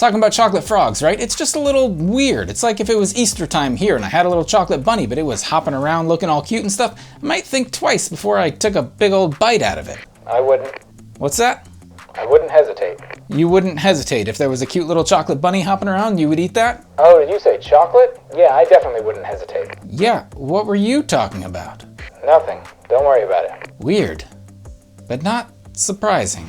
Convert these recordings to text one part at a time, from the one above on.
Talking about chocolate frogs, right? It's just a little weird. It's like if it was Easter time here and I had a little chocolate bunny, but it was hopping around looking all cute and stuff, I might think twice before I took a big old bite out of it. I wouldn't. What's that? I wouldn't hesitate. You wouldn't hesitate. If there was a cute little chocolate bunny hopping around, you would eat that? Oh, did you say chocolate? Yeah, I definitely wouldn't hesitate. Yeah, what were you talking about? Nothing. Don't worry about it. Weird, but not surprising.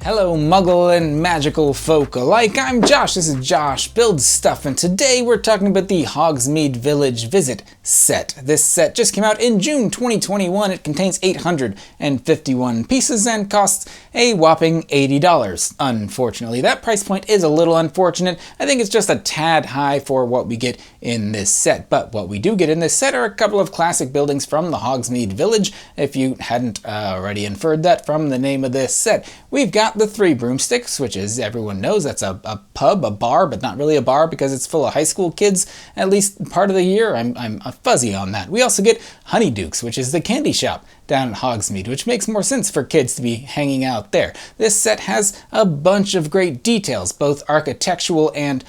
Hello Muggle and magical folk alike, I'm Josh, this is Josh Builds Stuff, and today we're talking about the Hogsmeade Village Visit set. This set just came out in June 2021, it contains 851 pieces and costs a whopping $80. Unfortunately, that price point is a little unfortunate. I think it's just a tad high for what we get in this set, but what we do get in this set are a couple of classic buildings from the Hogsmeade Village, if you hadn't already inferred that from the name of this set. We've got the 3 Broomsticks, which is, everyone knows, that's a pub, a bar, but not really a bar because it's full of high school kids, at least part of the year. I'm fuzzy on that. We also get Honeydukes, which is the candy shop down at Hogsmeade, which makes more sense for kids to be hanging out there. This set has a bunch of great details, both architectural and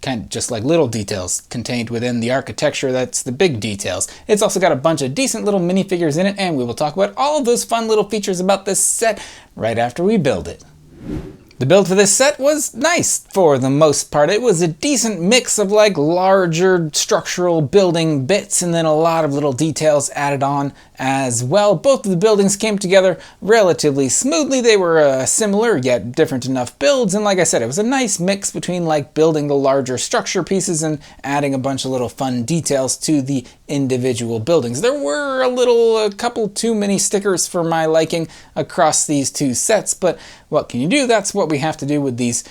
kind of just like little details contained within the architecture. That's the big details. It's also got a bunch of decent little minifigures in it, and we will talk about all of those fun little features about this set right after we build it. The build for this set was nice for the most part. It was a decent mix of like larger structural building bits and then a lot of little details added on as well. Both of the buildings came together relatively smoothly. They were similar yet different enough builds, and like I said, it was a nice mix between like building the larger structure pieces and adding a bunch of little fun details to the individual buildings. There were a couple too many stickers for my liking across these two sets, but what can you do? That's what we have to do with these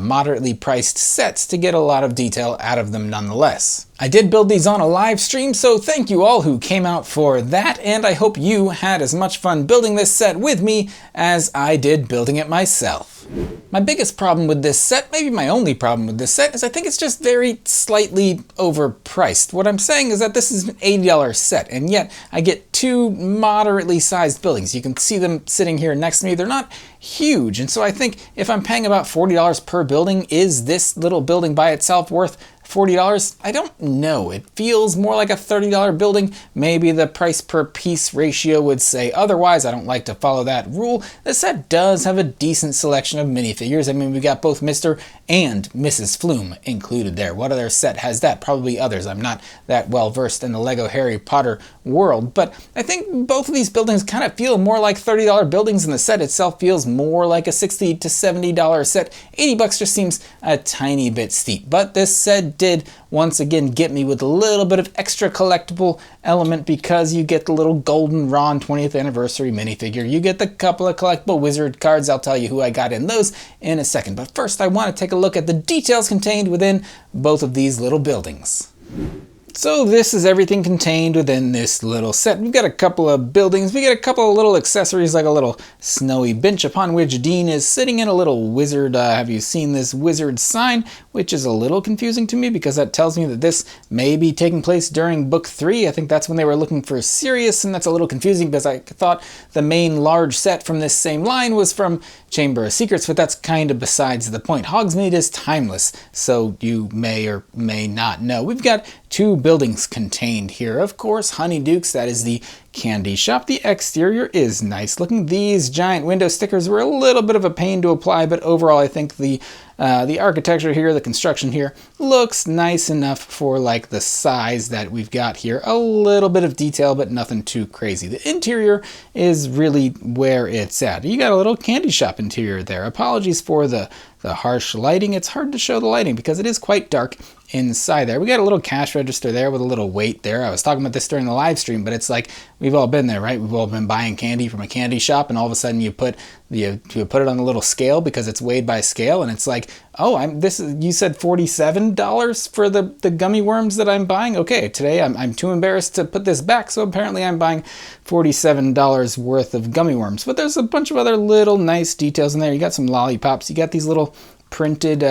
moderately priced sets to get a lot of detail out of them nonetheless. I did build these on a live stream, so thank you all who came out for that, and I hope you had as much fun building this set with me as I did building it myself. My biggest problem with this set, maybe my only problem with this set, is I think it's just very slightly overpriced. What I'm saying is that this is an $80 set, and yet I get 2 moderately sized buildings. You can see them sitting here next to me. They're not huge, and so I think if I'm paying about $40 per building, is this little building by itself worth $40? I don't know. It feels more like a $30 building. Maybe the price per piece ratio would say otherwise. I don't like to follow that rule. This set does have a decent selection of minifigures. I mean, we got both Mr. and Mrs. Flume included there. What other set has that? Probably others. I'm not that well versed in the Lego Harry Potter world, but I think both of these buildings kind of feel more like $30 buildings, and the set itself feels more like a $60 to $70 set. $80 just seems a tiny bit steep, but this set did once again get me with a little bit of extra collectible element because you get the little golden Ron 20th anniversary minifigure. You get the couple of collectible wizard cards. I'll tell you who I got in those in a second. But first I want to take a look at the details contained within both of these little buildings. So this is everything contained within this little set. We've got a couple of buildings. We get a couple of little accessories like a little snowy bench upon which Dean is sitting in, a little wizard. Have you seen this wizard sign? Which is a little confusing to me because that tells me that this may be taking place during book 3. I think that's when they were looking for Sirius, and that's a little confusing because I thought the main large set from this same line was from Chamber of Secrets, but that's kind of besides the point. Hogsmeade is timeless, so you may or may not know. We've got 2 buildings contained here. Of course, Honeydukes, that is the candy shop. The exterior is nice looking. These giant window stickers were a little bit of a pain to apply, but overall I think the architecture here, the construction here, looks nice enough for like the size that we've got here. A little bit of detail, but nothing too crazy. The interior is really where it's at. You got a little candy shop interior there. Apologies for the harsh lighting. It's hard to show the lighting because it is quite dark inside there. We got a little cash register there with a little weight there. I was talking about this during the live stream, but it's like we've all been there, right? We've all been buying candy from a candy shop, and all of a sudden you put it on a little scale because it's weighed by scale, and it's like, oh, you said $47 for the gummy worms that I'm buying? Okay, today I'm too embarrassed to put this back, so apparently I'm buying $47 worth of gummy worms. But there's a bunch of other little nice details in there. You got some lollipops. You got these little printed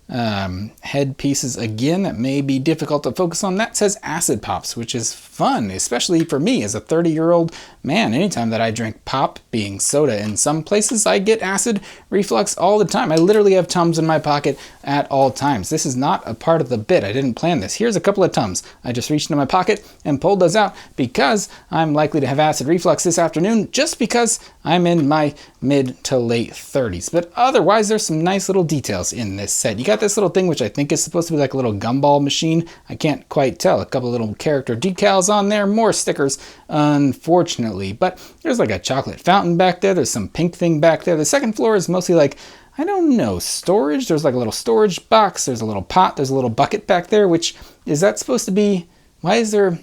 head pieces again that may be difficult to focus on. That says acid pops, which is fun, especially for me as a 30-year-old man. Anytime that I drink pop, being soda in some places, I get acid reflux all the time. I literally have Tums in my pocket at all times. This is not a part of the bit. I didn't plan this. Here's a couple of Tums. I just reached into my pocket and pulled those out because I'm likely to have acid reflux this afternoon, just because I'm in my mid to late 30s. But otherwise, there's some nice little details in this set. You got this little thing, which I think is supposed to be like a little gumball machine. I can't quite tell. A couple little character decals on there, more stickers, unfortunately. But there's like a chocolate fountain back there. There's some pink thing back there. The second floor is mostly like, I don't know, storage. There's like a little storage box. There's a little pot. There's a little bucket back there, which, is that supposed to be, why is there...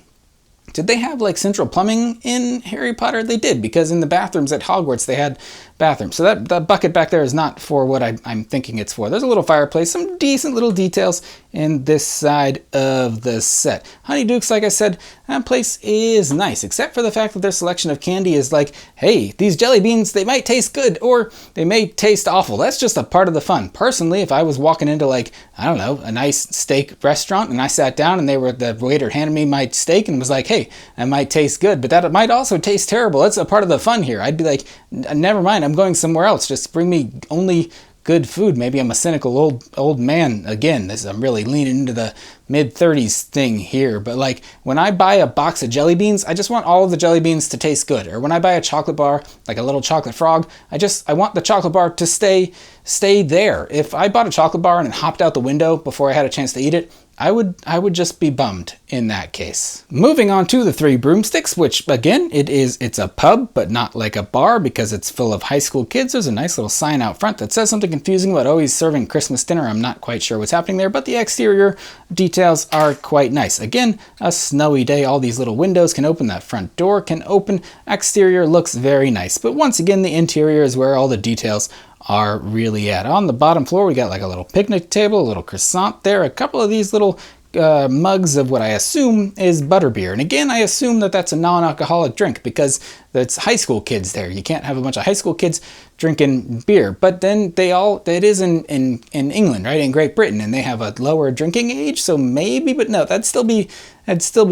Did they have like central plumbing in Harry Potter? They did, because in the bathrooms at Hogwarts they had bathrooms. So that bucket back there is not for what I'm thinking it's for. There's a little fireplace, some decent little details in this side of the set. Honeydukes, like I said, that place is nice, except for the fact that their selection of candy is like, hey, these jelly beans, they might taste good or they may taste awful. That's just a part of the fun. Personally, if I was walking into like, I don't know, a nice steak restaurant and I sat down and the waiter handed me my steak and was like, hey, that might taste good, but that might also taste terrible. That's a part of the fun here. I'd be like, never mind, I'm going somewhere else. Just bring me only good food. Maybe I'm a cynical old man again. I'm really leaning into the mid-30s thing here. But like when I buy a box of jelly beans, I just want all of the jelly beans to taste good. Or when I buy a chocolate bar, like a little chocolate frog, I want the chocolate bar to stay there. If I bought a chocolate bar and it hopped out the window before I had a chance to eat it, I would just be bummed in that case. Moving on to the Three Broomsticks, which again, it's a pub, but not like a bar because it's full of high school kids. There's a nice little sign out front that says something confusing about always serving Christmas dinner. I'm not quite sure what's happening there, but the exterior details are quite nice. Again, a snowy day. All these little windows can open. That front door can open. Exterior looks very nice. But once again, the interior is where all the details are really at. On the bottom floor, we got like a little picnic table, a little croissant there, a couple of these little mugs of what I assume is butterbeer. And again, I assume that that's a non-alcoholic drink because it's high school kids there. You can't have a bunch of high school kids drinking beer. But then it is in England, right? In Great Britain, and they have a lower drinking age, so maybe, but no, that'd still be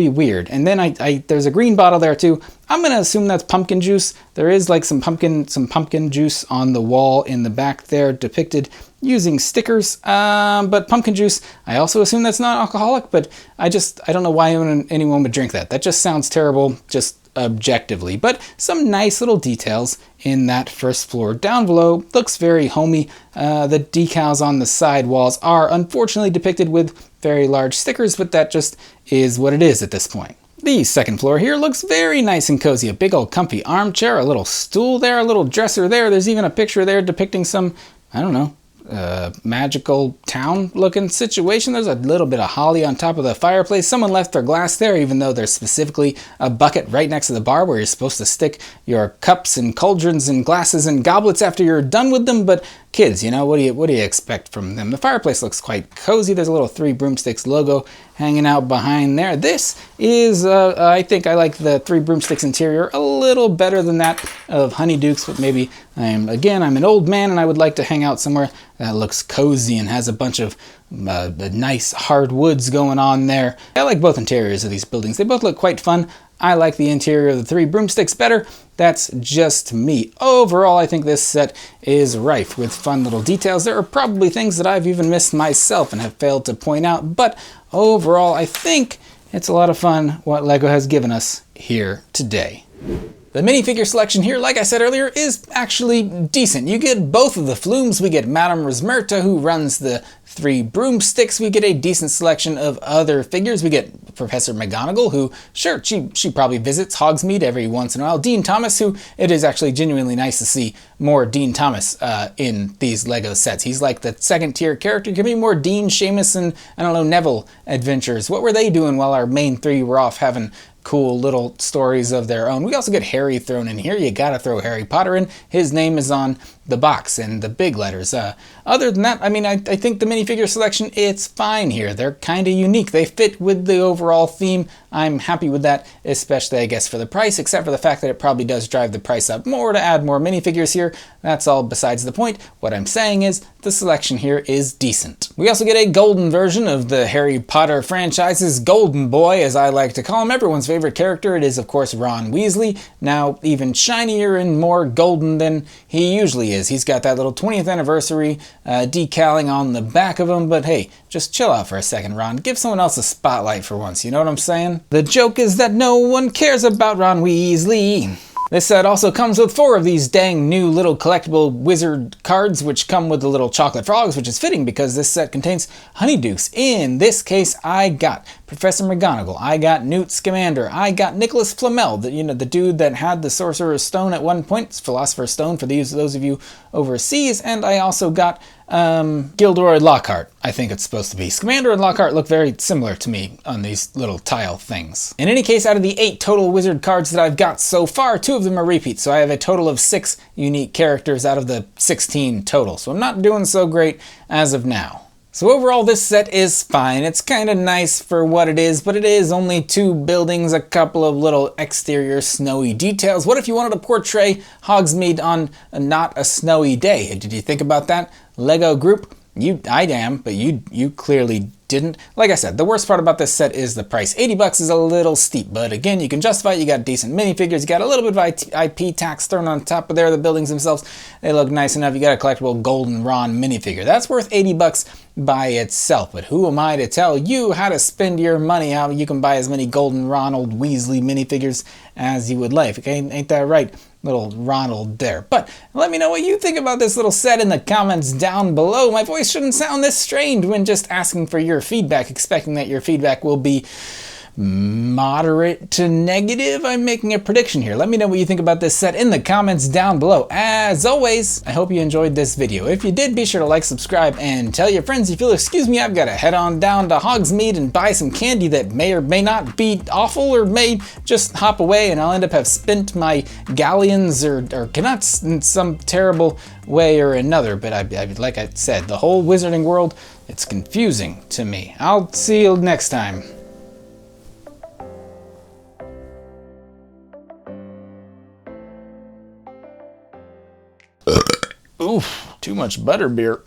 weird. And then there's a green bottle there too. I'm gonna assume that's pumpkin juice. There is like some pumpkin juice on the wall in the back there depicted using stickers, but pumpkin juice, I also assume that's not alcoholic, but I don't know why anyone would drink that. That just sounds terrible, just objectively. But some nice little details in that first floor. Down below, looks very homey. The decals on the side walls are unfortunately depicted with very large stickers, but that just is what it is at this point. The second floor here looks very nice and cozy. A big old comfy armchair, a little stool there, a little dresser there. There's even a picture there depicting some, I don't know, magical town looking situation. There's a little bit of holly on top of the fireplace. Someone left their glass there, even though there's specifically a bucket right next to the bar where you're supposed to stick your cups and cauldrons and glasses and goblets after you're done with them. But kids, what do you expect from them? The fireplace looks quite cozy. There's a little Three Broomsticks logo hanging out behind there. This is, I think I like the Three Broomsticks interior a little better than that of Honeydukes, but maybe I'm an old man and I would like to hang out somewhere that looks cozy and has a bunch of nice hardwoods going on there. I like both interiors of these buildings. They both look quite fun. I like the interior of the Three Broomsticks better. That's just me. Overall, I think this set is rife with fun little details. There are probably things that I've even missed myself and have failed to point out, but overall, I think it's a lot of fun what LEGO has given us here today. The minifigure selection here, like I said earlier, is actually decent. You get both of the flumes. We get Madame Rosmerta, who runs the Three Broomsticks. We get a decent selection of other figures. We get Professor McGonagall, who, sure, she probably visits Hogsmeade every once in a while. Dean Thomas, who it is actually genuinely nice to see more Dean Thomas in these LEGO sets. He's like the second tier character. Give me more Dean, Seamus, and, I don't know, Neville adventures. What were they doing while our main three were off having cool little stories of their own? We also get Harry thrown in here. You gotta throw Harry Potter in. His name is on the box in the big letters. Other than that, I think the minifigure selection, it's fine here. They're kind of unique. They fit with the overall theme. I'm happy with that, especially, I guess, for the price, except for the fact that it probably does drive the price up more to add more minifigures here. That's all besides the point. What I'm saying is the selection here is decent. We also get a golden version of the Harry Potter franchise's golden boy, as I like to call him, everyone's favorite character. It is, of course, Ron Weasley, now even shinier and more golden than he usually is. He's got that little 20th anniversary decaling on the back of him, but hey, just chill out for a second, Ron. Give someone else a spotlight for once, you know what I'm saying? The joke is that no one cares about Ron Weasley. This set also comes with 4 of these dang new little collectible wizard cards, which come with the little chocolate frogs, which is fitting because this set contains Honeydukes. In this case, I got Professor McGonagall, I got Newt Scamander, I got Nicholas Flamel, the dude that had the Sorcerer's Stone at one point, Philosopher's Stone for those of you overseas, and I also got Gilderoy Lockhart, I think it's supposed to be. Scamander and Lockhart look very similar to me on these little tile things. In any case, out of the 8 total wizard cards that I've got so far, 2 of them are repeats, so I have a total of 6 unique characters out of the 16 total, so I'm not doing so great as of now. So overall, this set is fine. It's kind of nice for what it is, but it is only 2 buildings, a couple of little exterior snowy details. What if you wanted to portray Hogsmeade on not a snowy day? Did you think about that? Lego group? I am, but you clearly didn't. Like I said, the worst part about this set is the price. $80 is a little steep, but again, you can justify it. You got decent minifigures, you got a little bit of IP tax thrown on top of there, the buildings themselves, they look nice enough. You got a collectible golden Ron minifigure. That's worth $80 by itself, but who am I to tell you how to spend your money, how you can buy as many golden Ronald Weasley minifigures as you would like. Okay, ain't that right? Little Ronald there. But let me know what you think about this little set in the comments down below. My voice shouldn't sound this strained when just asking for your feedback, expecting that your feedback will be moderate to negative. I'm making a prediction here. Let me know what you think about this set in the comments down below. As always, I hope you enjoyed this video. If you did, be sure to like, subscribe, and tell your friends. If you'll excuse me, I've got to head on down to Hogsmeade and buy some candy that may or may not be awful, or may just hop away and I'll end up have spent my galleons or cannot in some terrible way or another. But like I said, the whole wizarding world, it's confusing to me. I'll see you next time. Oof, too much butterbeer.